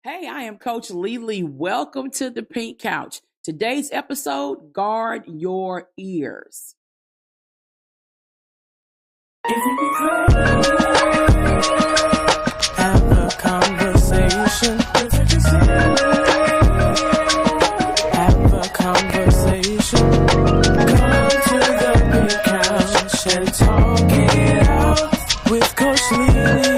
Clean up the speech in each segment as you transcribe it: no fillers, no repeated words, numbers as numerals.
Hey, I am Coach Lele. Welcome to the Pink Couch. Today's episode, guard your ears. Have a conversation. Have a conversation. Come to the Pink Couch and talk it out with Coach Lele.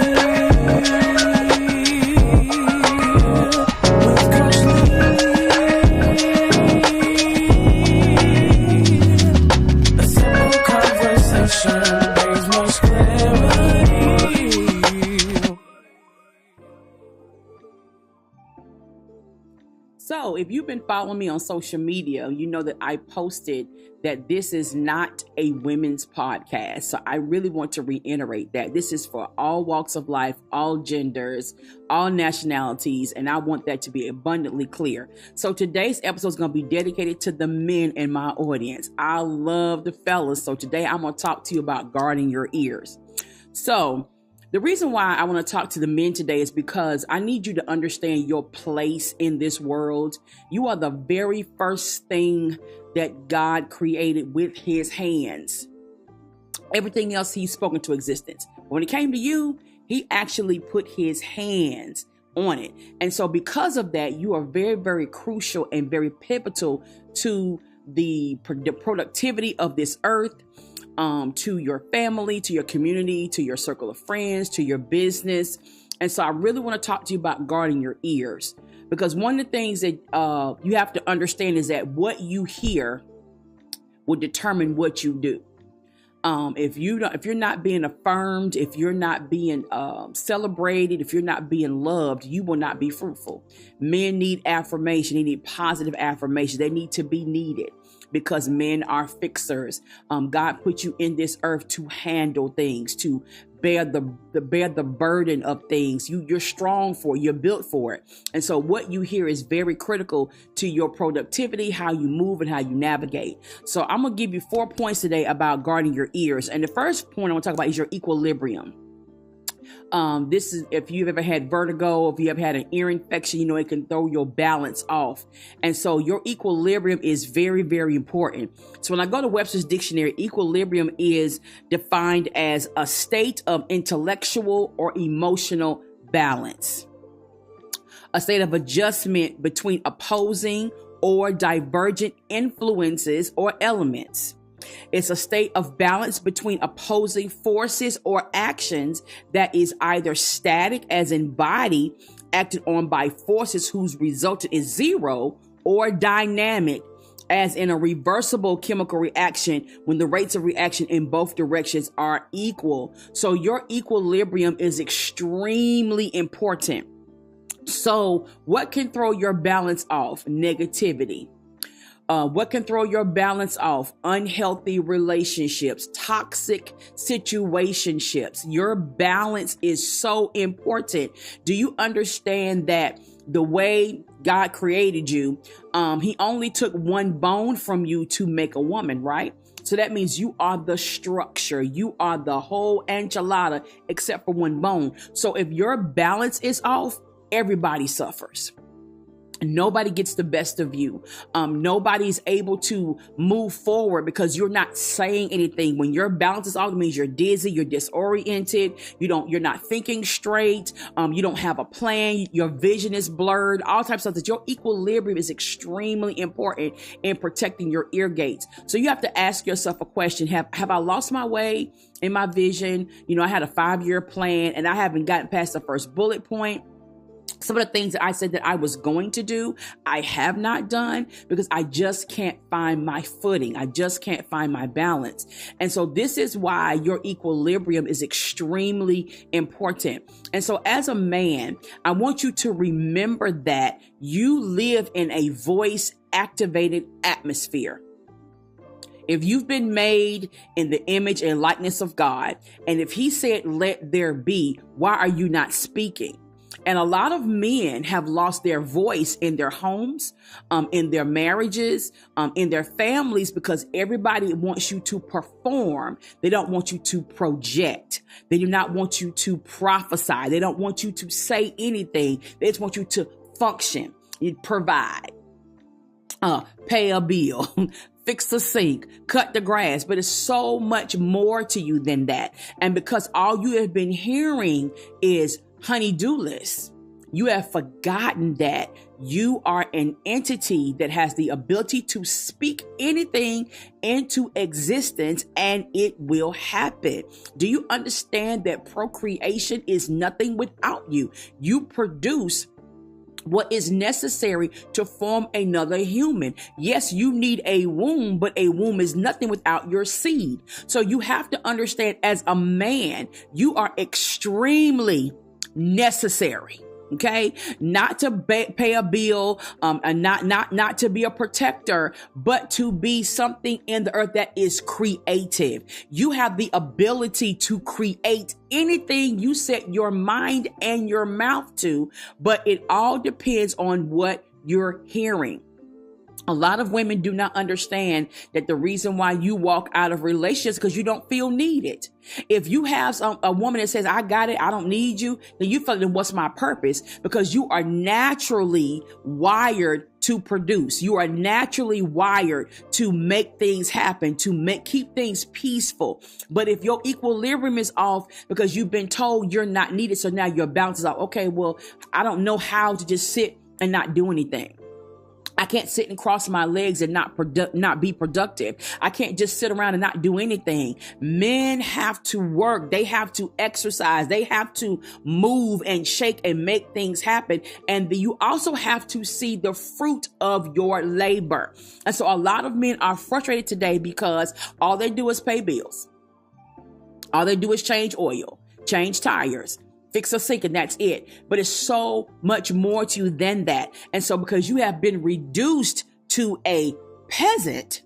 So, if you've been following me on social media, you know that I posted that this is not a women's podcast. So, I really want to reiterate that this is for all walks of life, all genders, all nationalities, and I want that to be abundantly clear. So, today's episode is going to be dedicated to the men in my audience. I love the fellas. So, today I'm going to talk to you about guarding your ears. So, the reason why I want to talk to the men today is because I need you to understand your place in this world. You are the very first thing that God created with his hands. Everything else he's spoken to existence. When it came to you, he actually put his hands on it. And so because of that, you are very, very crucial and very pivotal to the productivity of this earth. To your family, to your community, to your circle of friends, to your business. And so I really want to talk to you about guarding your ears, because one of the things that you have to understand is that what you hear will determine what you do. If you're not being affirmed, if you're not being celebrated, if you're not being loved, you will not be fruitful. Men need affirmation. They need positive affirmation. They need to be needed, because men are fixers. God put you in this earth to handle things, to bear the burden of things. You're strong for it. You're built for it. And so what you hear is very critical to your productivity, how you move and how you navigate. So I'm going to give you 4 points today about guarding your ears. And the first point I want to talk about is your equilibrium. This is if you've ever had vertigo, if you ever had an ear infection, it can throw your balance off. And so your equilibrium is very, very important. So when I go to Webster's dictionary, equilibrium is defined as a state of intellectual or emotional balance, a state of adjustment between opposing or divergent influences or elements. It's a state of balance between opposing forces or actions that is either static, as in body, acted on by forces whose resultant is zero, or dynamic, as in a reversible chemical reaction when the rates of reaction in both directions are equal. So your equilibrium is extremely important. So what can throw your balance off? Negativity. What can throw your balance off? Unhealthy relationships, toxic situationships. Your balance is so important. Do you understand that the way God created you, he only took one bone from you to make a woman, right? So that means you are the structure. You are the whole enchilada except for one bone. So if your balance is off, everybody suffers. Nobody gets the best of you. Nobody's able to move forward because you're not saying anything. When your balance is off, it means you're dizzy, you're disoriented, you're not thinking straight. You don't have a plan. Your vision is blurred, all types of stuff. That your equilibrium is extremely important in protecting your ear gates. So you have to ask yourself a question. Have I lost my way in my vision? I had a 5-year plan and I haven't gotten past the first bullet point. Some of the things that I said that I was going to do, I have not done because I just can't find my footing. I just can't find my balance. And so this is why your equilibrium is extremely important. And so as a man, I want you to remember that you live in a voice activated atmosphere. If you've been made in the image and likeness of God, and if he said, let there be, why are you not speaking? And a lot of men have lost their voice in their homes, in their marriages, in their families, because everybody wants you to perform. They don't want you to project. They do not want you to prophesy. They don't want you to say anything. They just want you to function, provide, pay a bill, fix the sink, cut the grass. But it's so much more to you than that. And because all you have been hearing is honey-do list, you have forgotten that you are an entity that has the ability to speak anything into existence and it will happen. Do you understand that procreation is nothing without you? You produce what is necessary to form another human. Yes, you need a womb, but a womb is nothing without your seed. So you have to understand, as a man, you are extremely necessary. Okay, not to pay a bill, and not to be a protector, but to be something in the earth that is creative. You have the ability to create anything you set your mind and your mouth to, but it all depends on what you're hearing. A lot of women do not understand that the reason why you walk out of relationships is because you don't feel needed. If you have a woman that says, I got it, I don't need you, then you feel, then what's my purpose? Because you are naturally wired to produce. You are naturally wired to make things happen, to keep things peaceful. But if your equilibrium is off because you've been told you're not needed, so now your balance is off. Okay, well, I don't know how to just sit and not do anything. I can't sit and cross my legs and not be productive. I can't just sit around and not do anything. Men have to work. They have to exercise. They have to move and shake and make things happen. And you also have to see the fruit of your labor. And so a lot of men are frustrated today because all they do is pay bills. All they do is change oil, change tires, fix a sink, and that's it. But it's so much more to you than that. And so because you have been reduced to a peasant,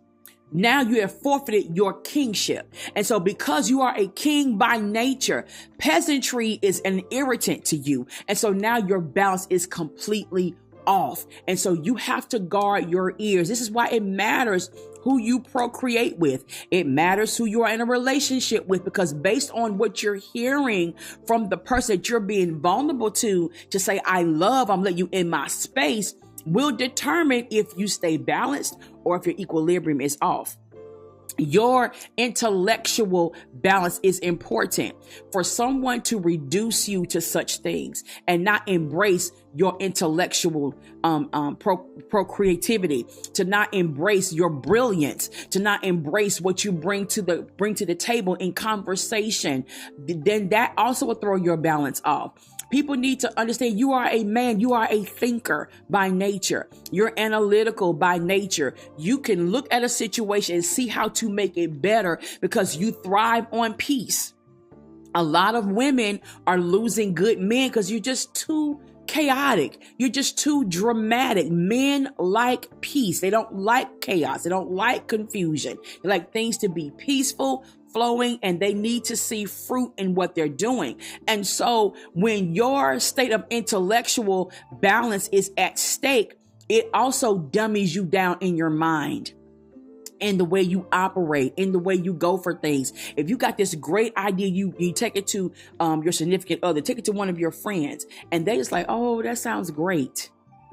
now you have forfeited your kingship. And so because you are a king by nature, peasantry is an irritant to you. And so now your balance is completely off. And so you have to guard your ears. This is why it matters who you procreate with. It matters who you are in a relationship with, because based on what you're hearing from the person that you're being vulnerable to say, I love, I'm letting you in my space, will determine if you stay balanced or if your equilibrium is off. Your intellectual balance is important. For someone to reduce you to such things and not embrace your intellectual procreativity, to not embrace your brilliance, to not embrace what you bring to the table in conversation, then that also will throw your balance off. People need to understand you are a man. You are a thinker by nature. You're analytical by nature. You can look at a situation and see how to make it better because you thrive on peace. A lot of women are losing good men because you're just too chaotic. You're just too dramatic. Men like peace. They don't like chaos. They don't like confusion. They like things to be peaceful, flowing, and they need to see fruit in what they're doing. And so when your state of intellectual balance is at stake, it also dummies you down in your mind, in the way you operate, in the way you go for things. If you got this great idea, you take it to your significant other, take it to one of your friends, and they just like, oh, that sounds great.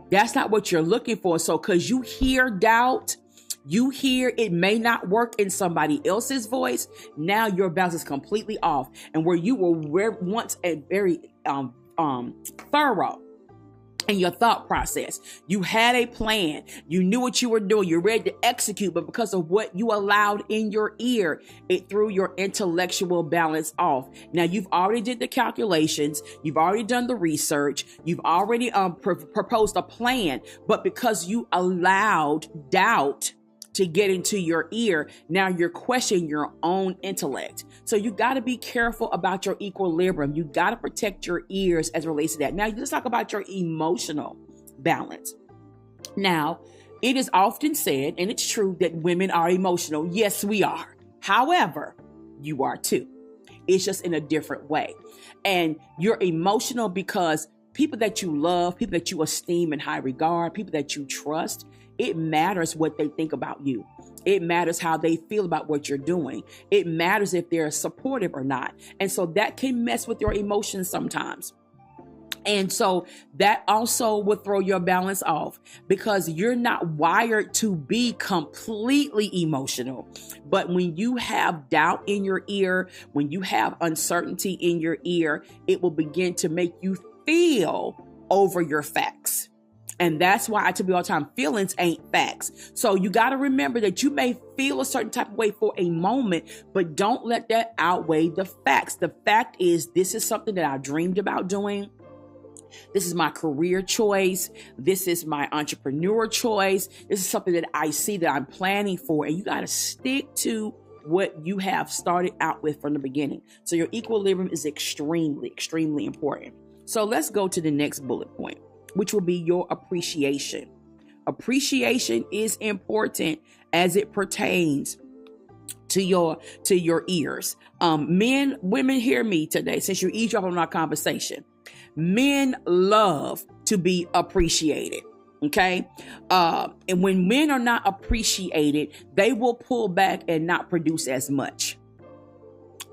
That's not what you're looking for. So because you hear doubt, you hear it may not work in somebody else's voice, now your balance is completely off. And where you were once a very thorough in your thought process, you had a plan, you knew what you were doing, you're ready to execute, but because of what you allowed in your ear, it threw your intellectual balance off. Now you've already did the calculations, you've already done the research, you've already proposed a plan, but because you allowed doubt to get into your ear, now you're questioning your own intellect. So you got to be careful about your equilibrium. You got to protect your ears as it relates to that. Now let's talk about your emotional balance. Now, it is often said, and it's true, that women are emotional. Yes, we are. However, you are too. It's just in a different way. And you're emotional because people that you love, people that you esteem in high regard, people that you trust, it matters what they think about you. It matters how they feel about what you're doing. It matters if they're supportive or not. And so that can mess with your emotions sometimes. And so that also will throw your balance off because you're not wired to be completely emotional. But when you have doubt in your ear, when you have uncertainty in your ear, it will begin to make you feel over your facts. And that's why I tell you all the time, feelings ain't facts. So you got to remember that you may feel a certain type of way for a moment, but don't let that outweigh the facts. The fact is, this is something that I dreamed about doing. This is my career choice. This is my entrepreneur choice. This is something that I see that I'm planning for. And you got to stick to what you have started out with from the beginning. So your equilibrium is extremely, extremely important. So let's go to the next bullet point, which will be your appreciation. Appreciation is important as it pertains to your ears. Men, women, hear me today, since you're eavesdropping on our conversation. Men love to be appreciated. Okay. And when men are not appreciated, they will pull back and not produce as much.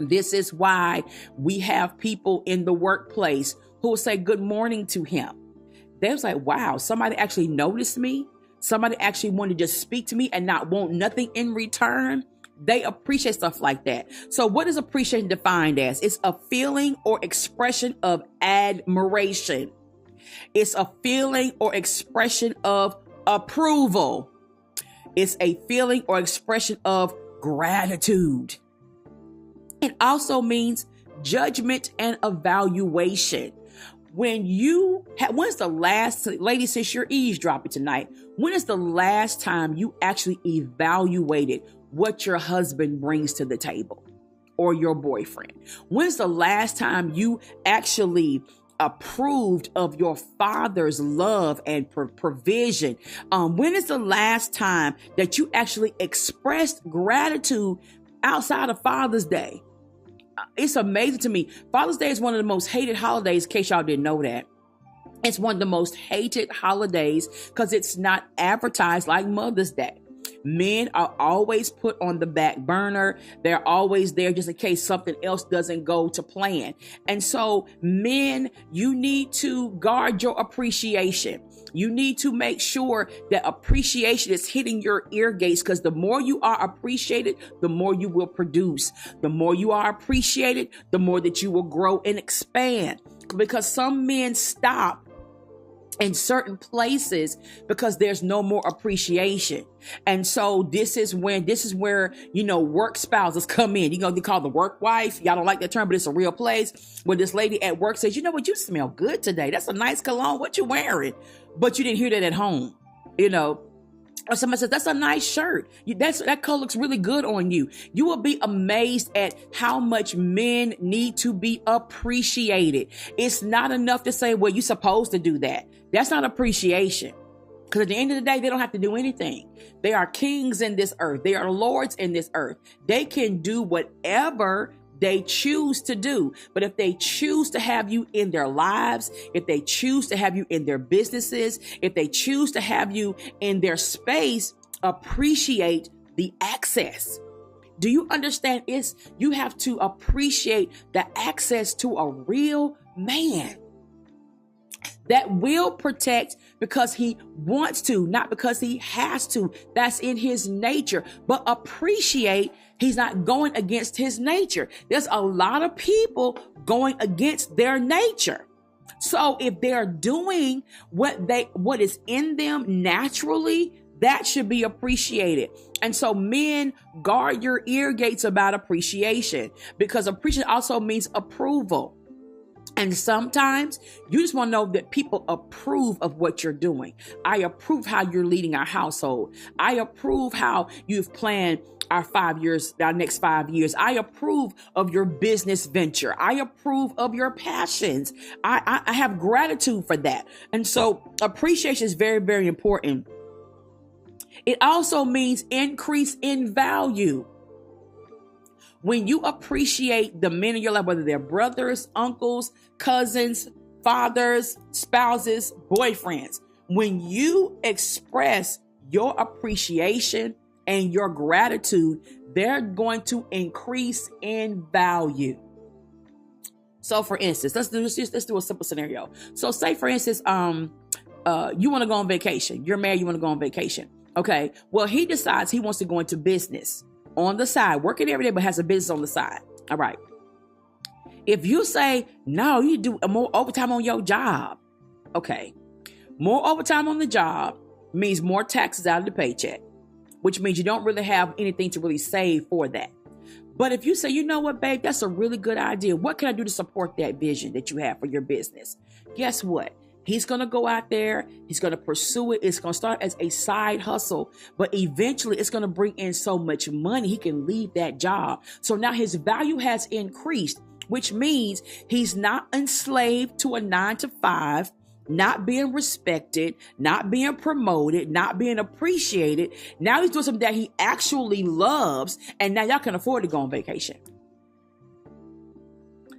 This is why we have people in the workplace who will say good morning to him. They was like, wow, somebody actually noticed me. Somebody actually wanted to just speak to me and not want nothing in return. They appreciate stuff like that. So what is appreciation defined as? It's a feeling or expression of admiration. It's a feeling or expression of approval. It's a feeling or expression of gratitude. It also means judgment and evaluation. When's the last, ladies, since you're eavesdropping tonight, when is the last time you actually evaluated what your husband brings to the table or your boyfriend? When's the last time you actually approved of your father's love and provision? When is the last time that you actually expressed gratitude outside of Father's Day? It's amazing to me. Father's Day is one of the most hated holidays, in case y'all didn't know that. It's one of the most hated holidays because it's not advertised like Mother's Day. Men are always put on the back burner. They're always there just in case something else doesn't go to plan. And so men, you need to guard your appreciation. You need to make sure that appreciation is hitting your ear gates, because the more you are appreciated, the more you will produce. The more you are appreciated, the more that you will grow and expand. Because some men stop in certain places because there's no more appreciation. And so this is where, work spouses come in. They call the work wife. Y'all don't like that term, but it's a real place where this lady at work says, you know what, you smell good today. That's a nice cologne. What you wearing? But you didn't hear that at home, Or somebody says, that's a nice shirt. That color looks really good on you. You will be amazed at how much men need to be appreciated. It's not enough to say, well, you're supposed to do that. That's not appreciation. Because at the end of the day, they don't have to do anything. They are kings in this earth. They are lords in this earth. They can do whatever they choose to do. But if they choose to have you in their lives, if they choose to have you in their businesses, if they choose to have you in their space, appreciate the access. Do you understand? You have to appreciate the access to a real man that will protect because he wants to, not because he has to. That's in his nature. But appreciate, he's not going against his nature. There's a lot of people going against their nature. So if they're doing what is in them naturally, that should be appreciated. And so men, guard your ear gates about appreciation, because appreciation also means approval. And sometimes you just want to know that people approve of what you're doing. I approve how you're leading our household. I approve how you've planned our next 5 years. I approve of your business venture. I approve of your passions. I have gratitude for that. And so appreciation is very, very important. It also means increase in value. When you appreciate the men in your life, whether they're brothers, uncles, cousins, fathers, spouses, boyfriends. When you express your appreciation and your gratitude, they're going to increase in value. So for instance, let's do a simple scenario. So say for instance, you want to go on vacation. You're married, you want to go on vacation. Okay. Well, he decides he wants to go into business on the side, working every day, but has a business on the side. All right. If you say, no, you do more overtime on your job. Okay. More overtime on the job means more taxes out of the paycheck, which means you don't really have anything to really save for that. But if you say, you know what, babe, that's a really good idea. What can I do to support that vision that you have for your business? Guess what? He's going to go out there. He's going to pursue it. It's going to start as a side hustle, but eventually it's going to bring in so much money. He can leave that job. So now his value has increased, which means he's not enslaved to a 9-to-5, not being respected, not being promoted, not being appreciated. Now he's doing something that he actually loves. And now y'all can afford to go on vacation.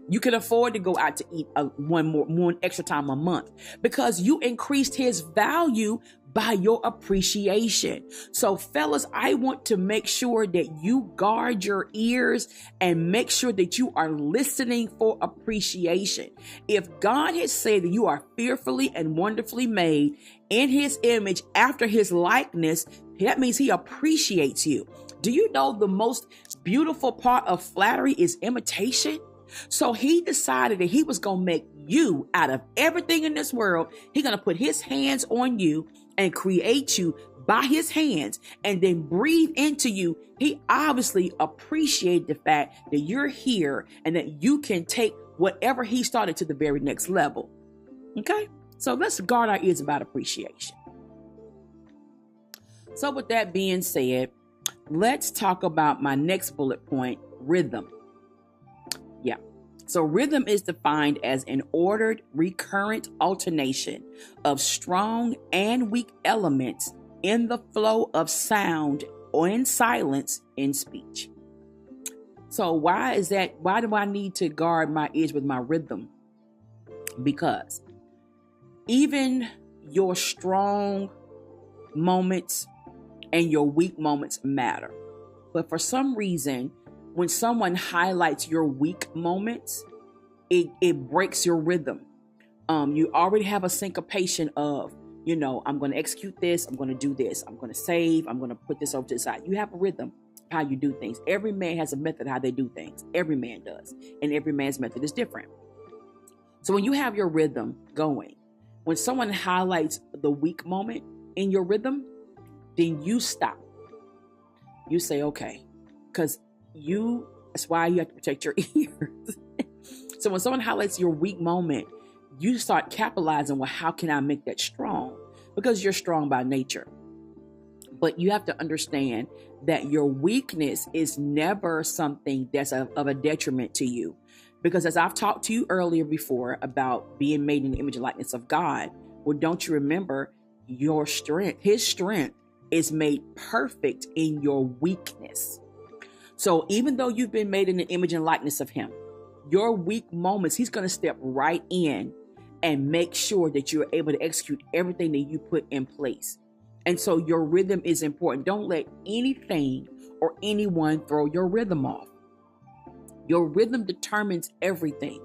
You can afford to go out to eat one extra time a month because you increased his value by your appreciation. So fellas, I want to make sure that you guard your ears and make sure that you are listening for appreciation. If God has said that you are fearfully and wonderfully made in his image after his likeness, that means he appreciates you. Do you know the most beautiful part of flattery is imitation? So he decided that he was going to make you out of everything in this world. He's going to put his hands on you and create you by his hands and then breathe into you. He obviously appreciated the fact that you're here and that you can take whatever he started to the very next level. Okay, so let's guard our ears about appreciation. So with that being said, let's talk about my next bullet point, rhythm. Yeah. So rhythm is defined as an ordered, recurrent alternation of strong and weak elements in the flow of sound or in silence in speech. So why is that? Why do I need to guard my ears with my rhythm? Because even your strong moments and your weak moments matter. But for some reason, when someone highlights your weak moments, it breaks your rhythm. You already have a syncopation of, I'm going to execute this. I'm going to do this. I'm going to save. I'm going to put this over to the side. You have a rhythm how you do things. Every man has a method how they do things. Every man does. And every man's method is different. So when you have your rhythm going, when someone highlights the weak moment in your rhythm, then you stop. You say, okay, because that's why you have to protect your ears. So when someone highlights your weak moment, you start capitalizing, well, how can I make that strong? Because you're strong by nature. But you have to understand that your weakness is never something that's of a detriment to you. Because as I've talked to you earlier before about being made in the image and likeness of God, well, don't you remember your strength? His strength is made perfect in your weakness. So even though you've been made in the image and likeness of him, your weak moments, he's going to step right in and make sure that you're able to execute everything that you put in place. And so your rhythm is important. Don't let anything or anyone throw your rhythm off. Your rhythm determines everything.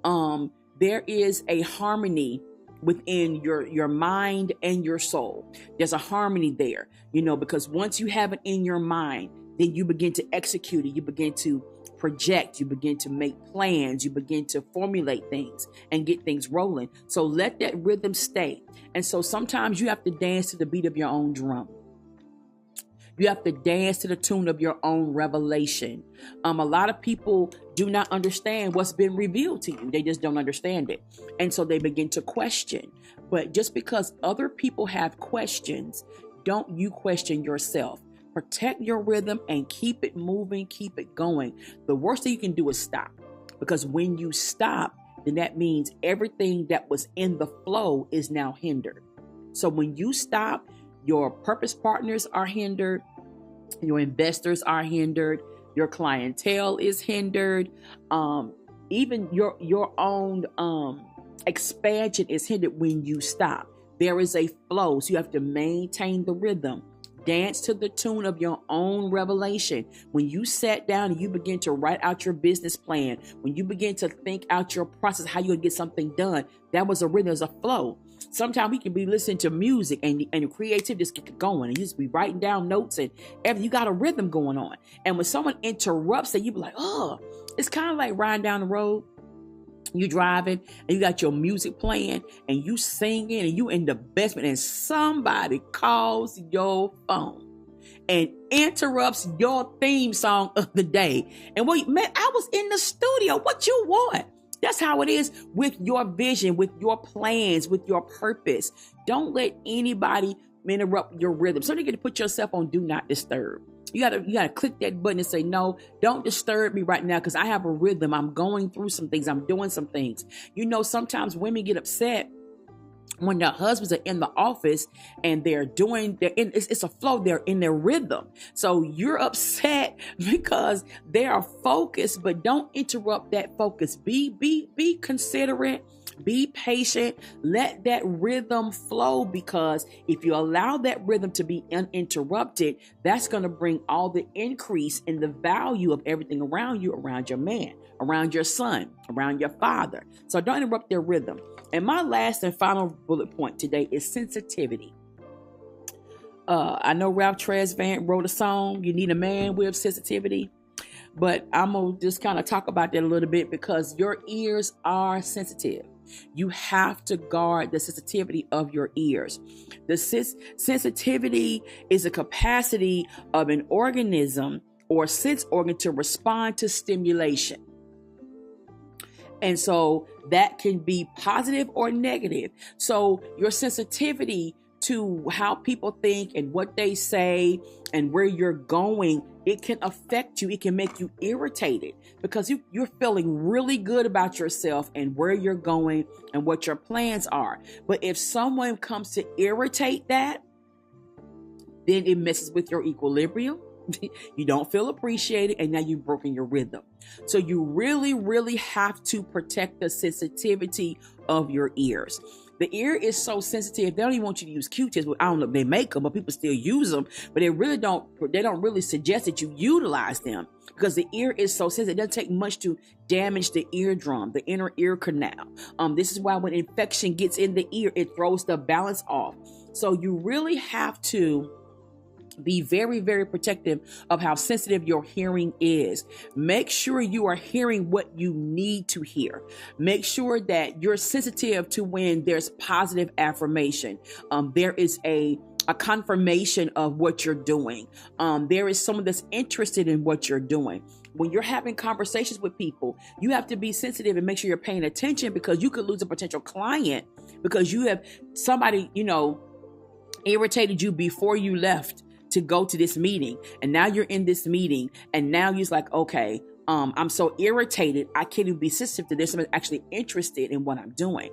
There is a harmony within your mind and your soul. There's a harmony there, because once you have it in your mind, then you begin to execute it. You begin to project. You begin to make plans. You begin to formulate things and get things rolling. So let that rhythm stay. And so sometimes you have to dance to the beat of your own drum. You have to dance to the tune of your own revelation. A lot of people do not understand what's been revealed to you. They just don't understand it. And so they begin to question. But just because other people have questions, don't you question yourself. Protect your rhythm and keep it moving, keep it going. The worst thing you can do is stop. Because when you stop, then that means everything that was in the flow is now hindered. So when you stop, your purpose partners are hindered, your investors are hindered, your clientele is hindered, even your own Expansion is hindered when you stop. There is a flow, so you have to maintain the rhythm. Dance to the tune of your own revelation. When you sat down and you begin to write out your business plan, when you begin to think out your process, how you're going to get something done, that was a rhythm, there's a flow. Sometimes we can be listening to music and creativity just get going, and you just be writing down notes and everything. You got a rhythm going on. And when someone interrupts it, you be like, oh, it's kind of like riding down the road. You driving and you got your music playing and you singing and you in the basement and somebody calls your phone and interrupts your theme song of the day. And man, I was in the studio. What you want? That's how it is with your vision, with your plans, with your purpose. Don't let anybody interrupt your rhythm. So you get to put yourself on do not disturb. You gotta click that button and say, no, don't disturb me right now because I have a rhythm. I'm going through some things. I'm doing some things. Sometimes women get upset when their husbands are in the office and it's a flow, they're in their rhythm. So you're upset because they are focused, but don't interrupt that focus. Be considerate. Be patient. Let that rhythm flow, because if you allow that rhythm to be uninterrupted, that's going to bring all the increase in the value of everything around you, around your man, around your son, around your father. So don't interrupt their rhythm. And my last and final bullet point today is sensitivity. I know Ralph Tresvant wrote a song, You Need a Man with Sensitivity. But I'm going to just kind of talk about that a little bit because your ears are sensitive. You have to guard the sensitivity of your ears. The sensitivity is a capacity of an organism or sense organ to respond to stimulation. And so that can be positive or negative. So your sensitivity to how people think and what they say and where you're going, it can affect you. It can make you irritated because you're feeling really good about yourself and where you're going and what your plans are. But if someone comes to irritate that, then it messes with your equilibrium. You don't feel appreciated, and now you've broken your rhythm. So you really, really have to protect the sensitivity of your ears. The ear is so sensitive, they don't even want you to use Q-tips. Well, I don't know if they make them, but people still use them. But they don't really suggest that you utilize them because the ear is so sensitive. It doesn't take much to damage the eardrum, the inner ear canal. This is why when infection gets in the ear, it throws the balance off. So you really have to be very, very protective of how sensitive your hearing is. Make sure you are hearing what you need to hear. Make sure that you're sensitive to when there's positive affirmation. There is a confirmation of what you're doing. There is someone that's interested in what you're doing. When you're having conversations with people, you have to be sensitive and make sure you're paying attention because you could lose a potential client because you have somebody, irritated you before you left to go to this meeting. And now you're in this meeting and now you're like, okay, I'm so irritated. I can't even be sensitive to this. I'm actually interested in what I'm doing.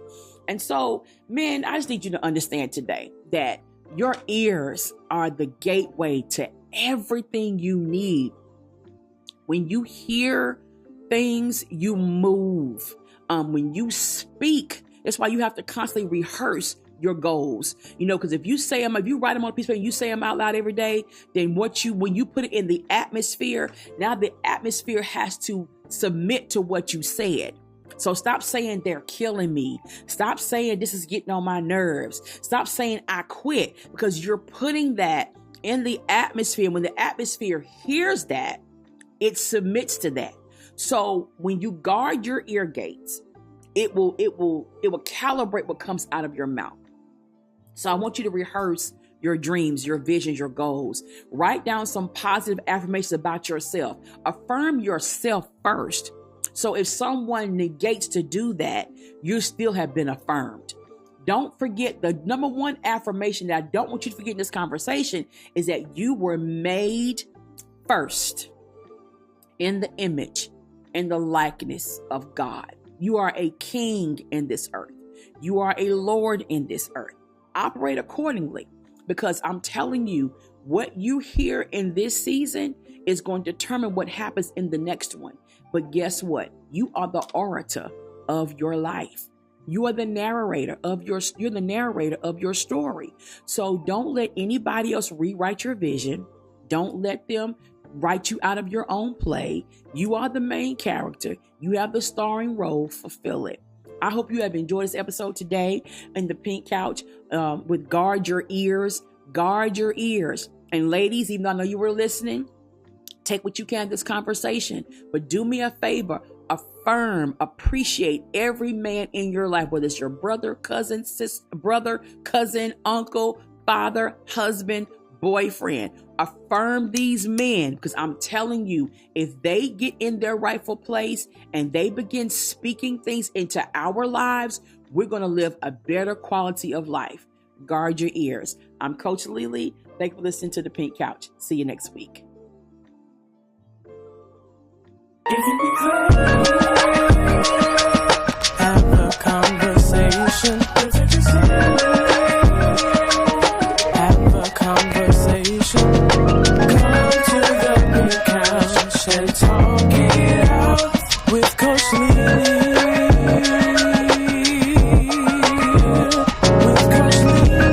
And so, men, I just need you to understand today that your ears are the gateway to everything you need. When you hear things, you move. When you speak, that's why you have to constantly rehearse your goals, because if you write them on a piece of paper, you say them out loud every day, then when you put it in the atmosphere, now the atmosphere has to submit to what you said. So stop saying they're killing me. Stop saying this is getting on my nerves. Stop saying I quit, because you're putting that in the atmosphere. When the atmosphere hears that, it submits to that. So when you guard your ear gates, it will calibrate what comes out of your mouth. So I want you to rehearse your dreams, your visions, your goals. Write down some positive affirmations about yourself. Affirm yourself first. So if someone negates to do that, you still have been affirmed. Don't forget the number one affirmation that I don't want you to forget in this conversation is that you were made first in the image and the likeness of God. You are a king in this earth. You are a Lord in this earth. Operate accordingly, because I'm telling you, what you hear in this season is going to determine what happens in the next one. But guess what? You are the orator of your life. You are the narrator of you're the narrator of your story. So don't let anybody else rewrite your vision. Don't let them write you out of your own play. You are the main character. You have the starring role. Fulfill it. I hope you have enjoyed this episode today in the Pink Couch with Guard Your Ears. Guard your ears. And ladies, even though I know you were listening, take what you can of this conversation, but do me a favor. Affirm, appreciate every man in your life, whether it's your brother, cousin, uncle, father, husband, boyfriend. Affirm these men, because I'm telling you, if they get in their rightful place and they begin speaking things into our lives, we're going to live a better quality of life. Guard your ears. I'm Coach Lele. Thank you for listening to The Pink Couch. See you next week. Have a conversation. Have a conversation. Come to the Pink Couch and talk it out with Coach Lele. With Coach Lele.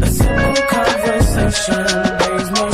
A simple conversation. There's no